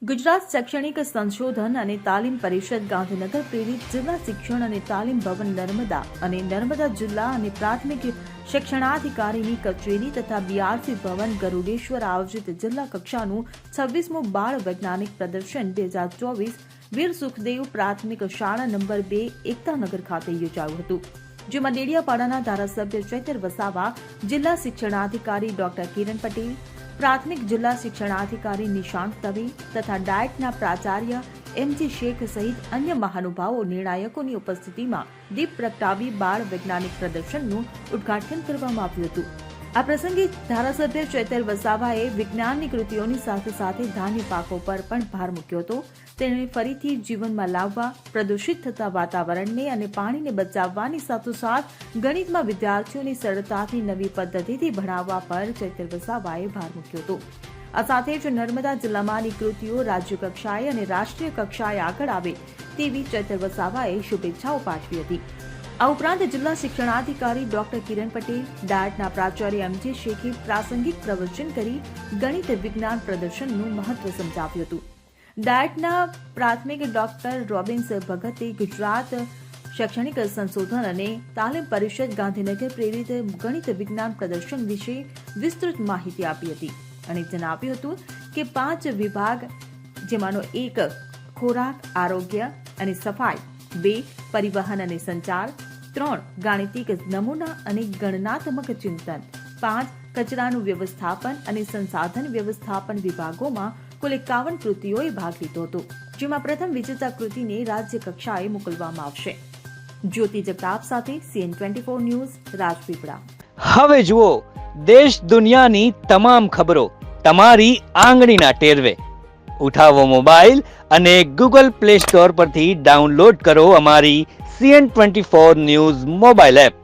ગુજરાત શૈક્ષણિક સંશોધન અને તાલીમ પરિષદ ગાંધીનગર પ્રેરિત જિલ્લા શિક્ષણ અને તાલીમ ભવન નર્મદા અને નર્મદા જિલ્લા અને પ્રાથમિક શિક્ષણાધિકારીની કચેરી તથા બીઆરસી ભવન ગરુડેશ્વર આયોજિત જિલ્લા કક્ષાનું 26મું બાળ વૈજ્ઞાનિક પ્રદર્શન 2024 વીર સુખદેવ પ્રાથમિક શાળા નંબર 2 એકતાનગર ખાતે યોજાયું હતું, જેમાં ડેડિયાપાડાના ધારાસભ્ય ચૈતર વસાવા, જિલ્લા શિક્ષણાધિકારી ડોક્ટર કિરણ પટેલ, પ્રાથમિક જિલ્લા શિક્ષણાધિકારી નિશાંત દવે તથા ડાયટના પ્રાચાર્ય એમજી શેખ સહિત અન્ય મહાનુભાવો નિર્ણાયકોની ઉપસ્થિતિમાં દીપ પ્રગટાવી બાળ વૈજ્ઞાનિક પ્રદર્શનનું ઉદ્ઘાટન કરવામાં આવ્યું હતું. આ પ્રસંગે ધારાસભ્ય ચૈતર વસાવાએ વિજ્ઞાનની કૃતિઓની સાથે સાથે ધાન્ય પાકો પર પણ ભાર મૂક્યો હતો. તેણે ફરીથી જીવનમાં લાવવા, પ્રદૂષિત થતા વાતાવરણને અને પાણીને બચાવવાની સાથોસાથ ગણિતમાં વિદ્યાર્થીઓને સરળતાથી નવી પદ્ધતિથી ભણાવવા પર ચૈતર વસાવાએ ભાર મૂક્યો હતો. આ સાથે જ નર્મદા જિલ્લામાંની કૃતિઓ રાજ્ય કક્ષાએ અને રાષ્ટ્રીય કક્ષાએ આગળ આવે તેવી ચૈતર વસાવાએ શુભેચ્છાઓ પાઠવી હતી. આ ઉપરાંત જિલ્લા શિક્ષણાધિકારી ડોક્ટર કિરણ પટેલ, ડાયટના પ્રાચાર્ય એમજી શેખે પ્રાસંગિક પ્રવચન કરી ગણિત વિજ્ઞાન પ્રદર્શનનું મહત્વ સમજાવ્યું હતું. ડાયટના પ્રાથમિક ડોક્ટર રોબિન્સ ભગતે ગુજરાત શૈક્ષણિક સંશોધન અને તાલીમ પરિષદ ગાંધીનગર પ્રેરિત ગણિત વિજ્ઞાન પ્રદર્શન વિશે વિસ્તૃત માહિતી આપી હતી અને જણાવ્યું હતું કે 5 વિભાગ, જેમાંનો 1 ખોરાક, આરોગ્ય અને સફાઈ, 2 પરિવહન અને સંચાર, 3 ગાણિતિક નમૂના અને ગણનાત્મક ચિંતન, 5 કચરાનું વ્યવસ્થાપન અને સંસાધન વ્યવસ્થાપન વિભાગોમાં કુલ 51 કૃતિઓએ ભાગ લીધો હતો, જેમાં પ્રથમ વિજેતા કૃતિને રાજ્ય કક્ષાએ મોકલવામાં આવશે. જ્યોતિ જગતાપ સાથે CN24 ન્યૂઝ, રાજપીપળા. હવે જુઓ દેશ દુનિયાની તમામ ખબરો તમારી આંગળીના ટેરવે. ઉઠાવો મોબાઈલ અને Google Play Store પરથી ડાઉનલોડ કરો અમારી CN24 ન્યૂઝ મોબાઈલ એપ.